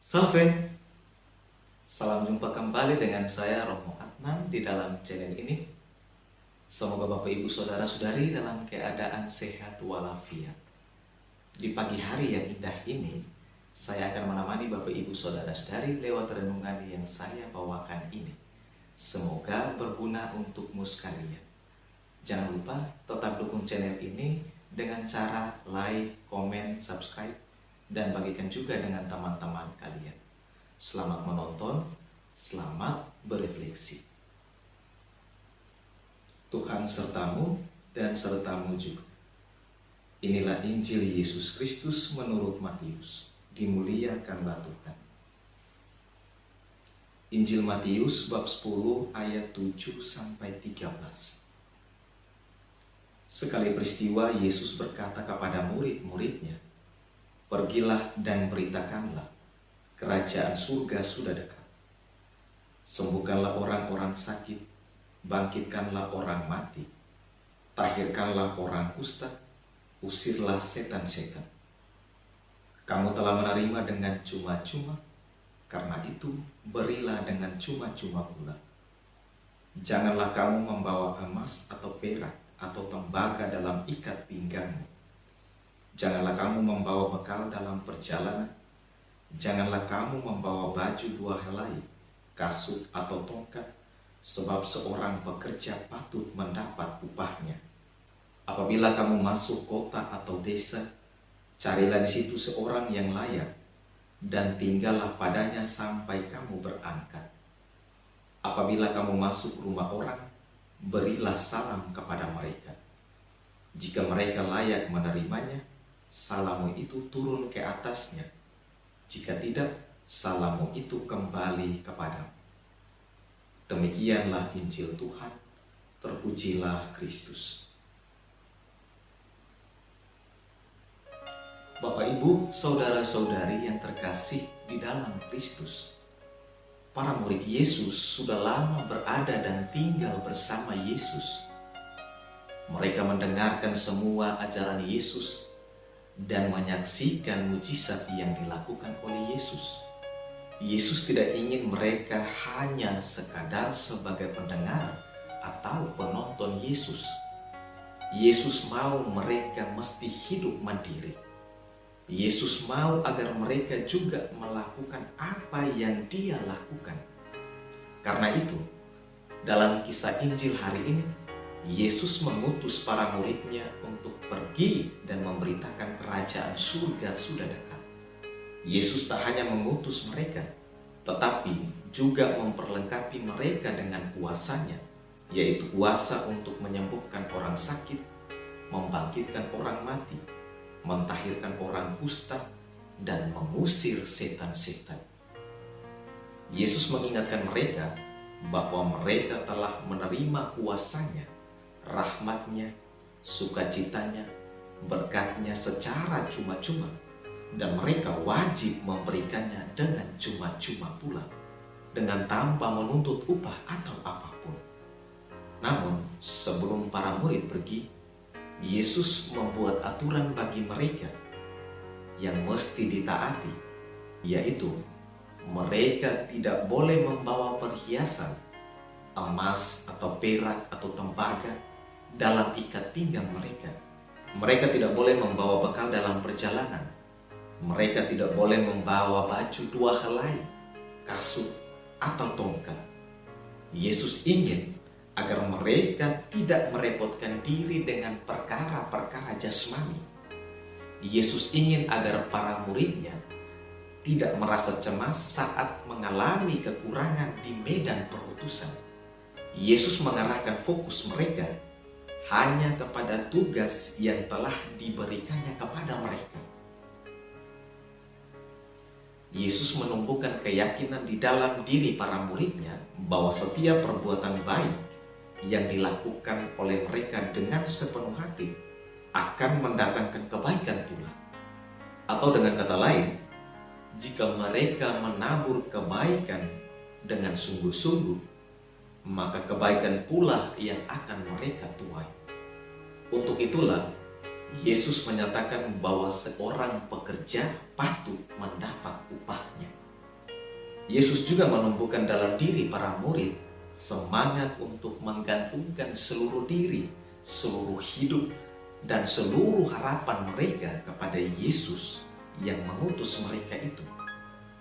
Salve, salam jumpa kembali dengan saya Romo Adnan di dalam channel ini. Semoga Bapak Ibu Saudara-saudari dalam keadaan sehat walafiat. Di pagi hari yang indah ini, saya akan menemani Bapak Ibu Saudara-saudari lewat renungan yang saya bawakan ini. Semoga berguna untukmu sekalian. Jangan lupa tetap dukung channel ini dengan cara like, komen, subscribe, dan bagikan juga dengan teman-teman kalian. Selamat menonton, selamat berefleksi. Tuhan sertamu dan sertamu juga. Inilah Injil Yesus Kristus menurut Matius. Dimuliakanlah Tuhan. Injil Matius bab 10 ayat 7-13. Sekali peristiwa Yesus berkata kepada murid-muridnya, "Pergilah dan beritakanlah, kerajaan surga sudah dekat. Sembuhkanlah orang-orang sakit, bangkitkanlah orang mati, tahirkanlah orang kusta, usirlah setan-setan. Kamu telah menerima dengan cuma-cuma, karena itu berilah dengan cuma-cuma pula. Janganlah kamu membawa emas atau perak atau tembaga dalam ikat pinggangmu. Janganlah kamu membawa bekal dalam perjalanan. Janganlah kamu membawa baju dua helai, kasut atau tongkat, sebab seorang pekerja patut mendapat upahnya. Apabila kamu masuk kota atau desa, carilah di situ seorang yang layak, dan tinggallah padanya sampai kamu berangkat. Apabila kamu masuk rumah orang, berilah salam kepada mereka. Jika mereka layak menerimanya, salammu itu turun ke atasnya. Jika tidak, salammu itu kembali kepadamu." Demikianlah Injil Tuhan. Terpujilah Kristus. Bapak Ibu, saudara-saudari yang terkasih di dalam Kristus, para murid Yesus sudah lama berada dan tinggal bersama Yesus. Mereka mendengarkan semua ajaran Yesus dan menyaksikan mujizat yang dilakukan oleh Yesus. Yesus tidak ingin mereka hanya sekadar sebagai pendengar atau penonton Yesus. Yesus mau mereka mesti hidup mandiri. Yesus mau agar mereka juga melakukan apa yang Dia lakukan. Karena itu, dalam kisah Injil hari ini, Yesus mengutus para muridnya untuk pergi dan memberitakan kerajaan surga sudah dekat. Yesus tak hanya mengutus mereka, tetapi juga memperlengkapi mereka dengan kuasanya, yaitu kuasa untuk menyembuhkan orang sakit, membangkitkan orang mati, mentahirkan orang kusta, dan mengusir setan-setan. Yesus mengingatkan mereka bahwa mereka telah menerima kuasanya, rahmatnya, sukacitanya, berkatnya secara cuma-cuma, dan mereka wajib memberikannya dengan cuma-cuma pula, dengan tanpa menuntut upah atau apapun. Namun, sebelum para murid pergi, Yesus membuat aturan bagi mereka yang mesti ditaati, yaitu mereka tidak boleh membawa perhiasan, emas atau perak atau tembaga dalam ikat pinggang mereka. Mereka tidak boleh membawa bekal dalam perjalanan. Mereka tidak boleh membawa baju dua helai, kasut atau tongkat. Yesus ingin agar mereka tidak merepotkan diri dengan perkara-perkara jasmani. Yesus ingin agar para muridnya tidak merasa cemas saat mengalami kekurangan di medan perutusan. Yesus mengarahkan fokus mereka hanya kepada tugas yang telah diberikannya kepada mereka. Yesus menumbuhkan keyakinan di dalam diri para muridnya bahwa setiap perbuatan baik yang dilakukan oleh mereka dengan sepenuh hati akan mendatangkan kebaikan pula. Atau dengan kata lain, jika mereka menabur kebaikan dengan sungguh-sungguh, maka kebaikan pula yang akan mereka tuai. Untuk itulah Yesus menyatakan bahwa seorang pekerja patut mendapat upahnya. Yesus juga menumbuhkan dalam diri para murid semangat untuk menggantungkan seluruh diri, seluruh hidup, dan seluruh harapan mereka kepada Yesus yang mengutus mereka itu.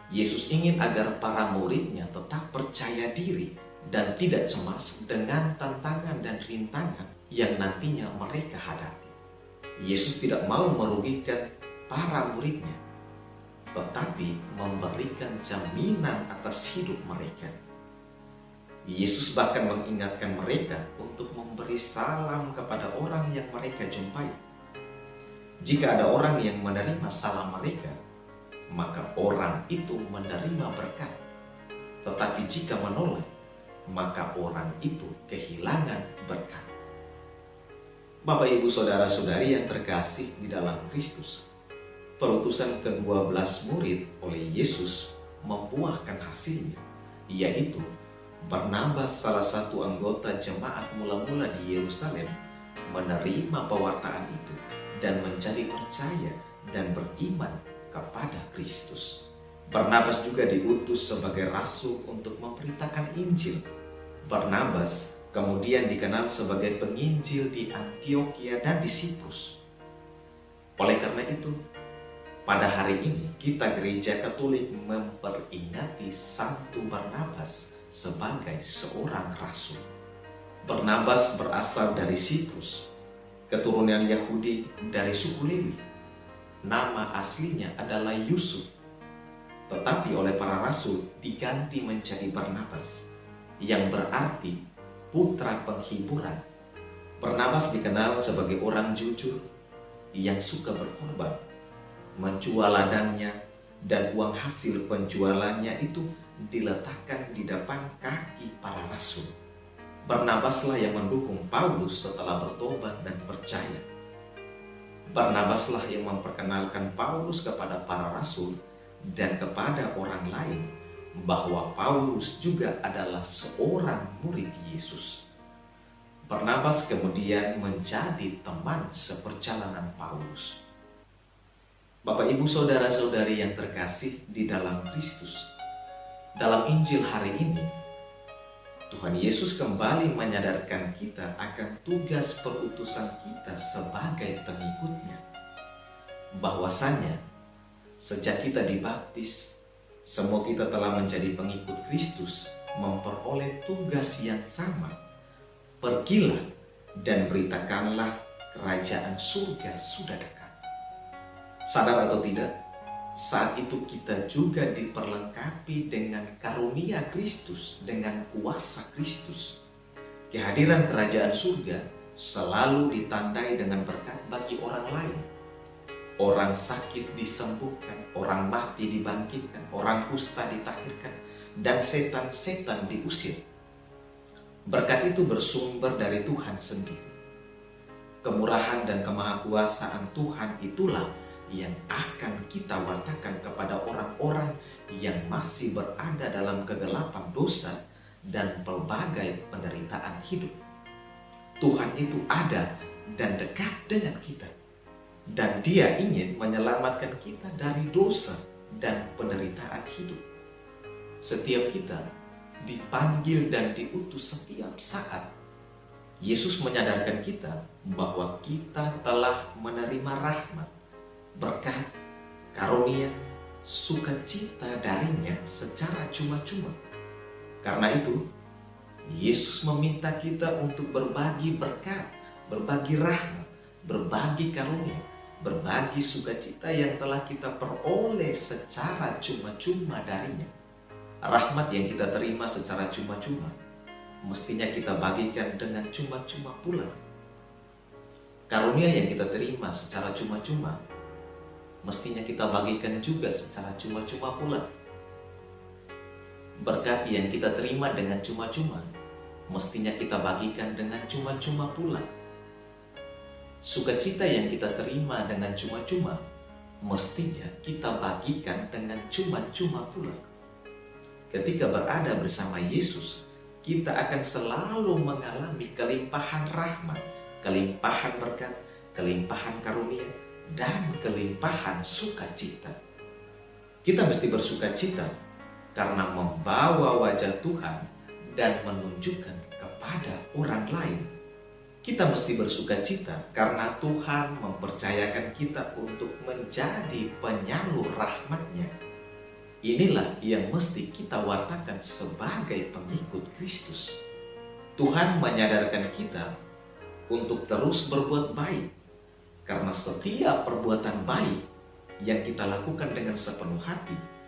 Yesus ingin agar para muridnya tetap percaya diri dan tidak cemas dengan tantangan dan rintangan yang nantinya mereka hadapi. Yesus tidak mau merugikan para muridnya, tetapi memberikan jaminan atas hidup mereka. Yesus bahkan mengingatkan mereka untuk memberi salam kepada orang yang mereka jumpai. Jika ada orang yang menerima salam mereka, maka orang itu menerima berkat. Tetapi jika menolak, maka orang itu kehilangan berkat. Bapak, Ibu, Saudara-saudari yang terkasih di dalam Kristus, perutusan ke-12 murid oleh Yesus membuahkan hasilnya, yaitu Barnabas, salah satu anggota jemaat mula-mula di Yerusalem, menerima pewartaan itu dan menjadi percaya dan beriman kepada Kristus. Barnabas juga diutus sebagai rasul untuk memberitakan Injil. Barnabas kemudian dikenal sebagai penginjil di Antiokhia dan di Siprus. Oleh karena itu, pada hari ini kita Gereja Katolik memperingati Santo Barnabas sebagai seorang rasul. Barnabas berasal dari Siprus, keturunan Yahudi dari suku Lewi. Nama aslinya adalah Yusuf, tetapi oleh para rasul diganti menjadi Barnabas, yang berarti putra penghiburan. Barnabas dikenal sebagai orang jujur yang suka berkorban, menjual ladangnya, dan uang hasil penjualannya itu diletakkan di depan kaki para rasul. Barnabaslah yang mendukung Paulus setelah bertobat dan percaya. Barnabaslah yang memperkenalkan Paulus kepada para rasul dan kepada orang lain bahwa Paulus juga adalah seorang murid Yesus. Barnabas kemudian menjadi teman seperjalanan Paulus. Bapak, Ibu, Saudara-saudari yang terkasih di dalam Kristus, dalam Injil hari ini, Tuhan Yesus kembali menyadarkan kita akan tugas perutusan kita sebagai pengikutnya. Bahwasanya, sejak kita dibaptis, semua kita telah menjadi pengikut Kristus, memperoleh tugas yang sama. Pergilah dan beritakanlah kerajaan surga sudah dekat. Sadar atau tidak, saat itu kita juga diperlengkapi dengan karunia Kristus, dengan kuasa Kristus. Kehadiran kerajaan surga selalu ditandai dengan berkat bagi orang lain. Orang sakit disembuhkan, orang mati dibangkitkan, orang kusta ditahirkan, dan setan-setan diusir. Berkat itu bersumber dari Tuhan sendiri. Kemurahan dan kemahakuasaan Tuhan itulah yang akan kita wartakan kepada orang-orang yang masih berada dalam kegelapan dosa dan pelbagai penderitaan hidup. Tuhan itu ada dan dekat dengan kita. Dan Dia ingin menyelamatkan kita dari dosa dan penderitaan hidup. Setiap kita dipanggil dan diutus setiap saat. Yesus menyadarkan kita bahwa kita telah menerima rahmat, berkat, karunia, sukacita darinya secara cuma-cuma. Karena itu, Yesus meminta kita untuk berbagi berkat, berbagi rahmat, berbagi karunia, berbagi sukacita yang telah kita peroleh secara cuma-cuma darinya. Rahmat yang kita terima secara cuma-cuma, mestinya kita bagikan dengan cuma-cuma pula. Karunia yang kita terima secara cuma-cuma, mestinya kita bagikan juga secara cuma-cuma pula. Berkat yang kita terima dengan cuma-cuma, mestinya kita bagikan dengan cuma-cuma pula. Sukacita yang kita terima dengan cuma-cuma, mestinya kita bagikan dengan cuma-cuma pula. Ketika berada bersama Yesus, kita akan selalu mengalami kelimpahan rahmat, kelimpahan berkat, kelimpahan karunia, dan kelimpahan sukacita. Kita mesti bersukacita karena membawa wajah Tuhan dan menunjukkan kepada orang lain. Kita mesti bersuka cita karena Tuhan mempercayakan kita untuk menjadi penyalur rahmat-Nya. Inilah yang mesti kita wartakan sebagai pengikut Kristus. Tuhan menyadarkan kita untuk terus berbuat baik, karena setiap perbuatan baik yang kita lakukan dengan sepenuh hati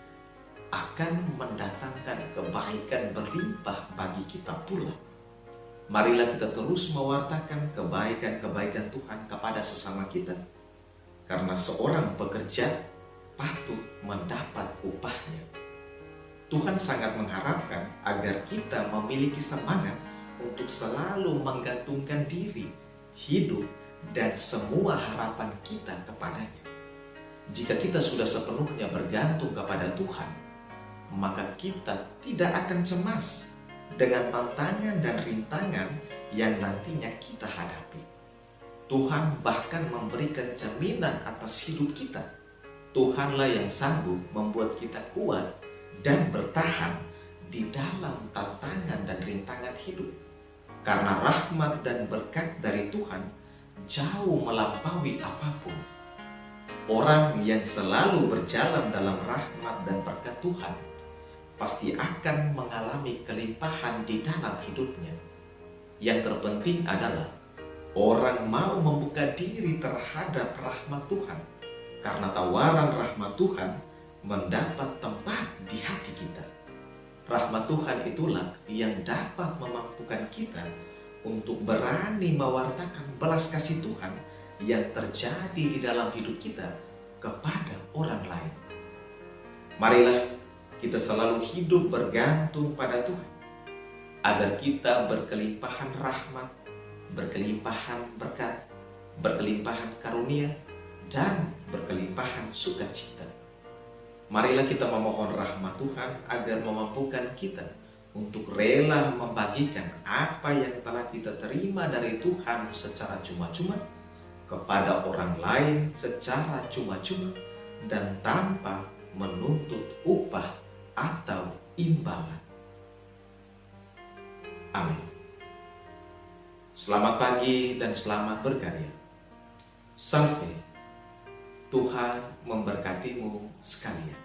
akan mendatangkan kebaikan berlimpah bagi kita pula. Marilah kita terus mewartakan kebaikan-kebaikan Tuhan kepada sesama kita, karena seorang pekerja patut mendapat upahnya. Tuhan sangat mengharapkan agar kita memiliki semangat untuk selalu menggantungkan diri, hidup, dan semua harapan kita kepadanya. Jika kita sudah sepenuhnya bergantung kepada Tuhan, maka kita tidak akan cemas dengan tantangan dan rintangan yang nantinya kita hadapi. Tuhan bahkan memberikan jaminan atas hidup kita. Tuhanlah yang sanggup membuat kita kuat dan bertahan di dalam tantangan dan rintangan hidup. Karena rahmat dan berkat dari Tuhan jauh melampaui apapun. Orang yang selalu berjalan dalam rahmat dan berkat Tuhan pasti akan mengalami kelimpahan di dalam hidupnya. Yang terpenting adalah orang mau membuka diri terhadap rahmat Tuhan, karena tawaran rahmat Tuhan mendapat tempat di hati kita. Rahmat Tuhan itulah yang dapat memampukan kita untuk berani mewartakan belas kasih Tuhan yang terjadi di dalam hidup kita kepada orang lain. Marilah kita selalu hidup bergantung pada Tuhan, agar kita berkelimpahan rahmat, berkelimpahan berkat, berkelimpahan karunia, dan berkelimpahan sukacita. Marilah kita memohon rahmat Tuhan agar memampukan kita untuk rela membagikan apa yang telah kita terima dari Tuhan secara cuma-cuma kepada orang lain secara cuma-cuma dan tanpa menuntut upah atau imbalan. Amin. Selamat pagi dan selamat berkarya. Salve. Tuhan memberkatimu sekalian.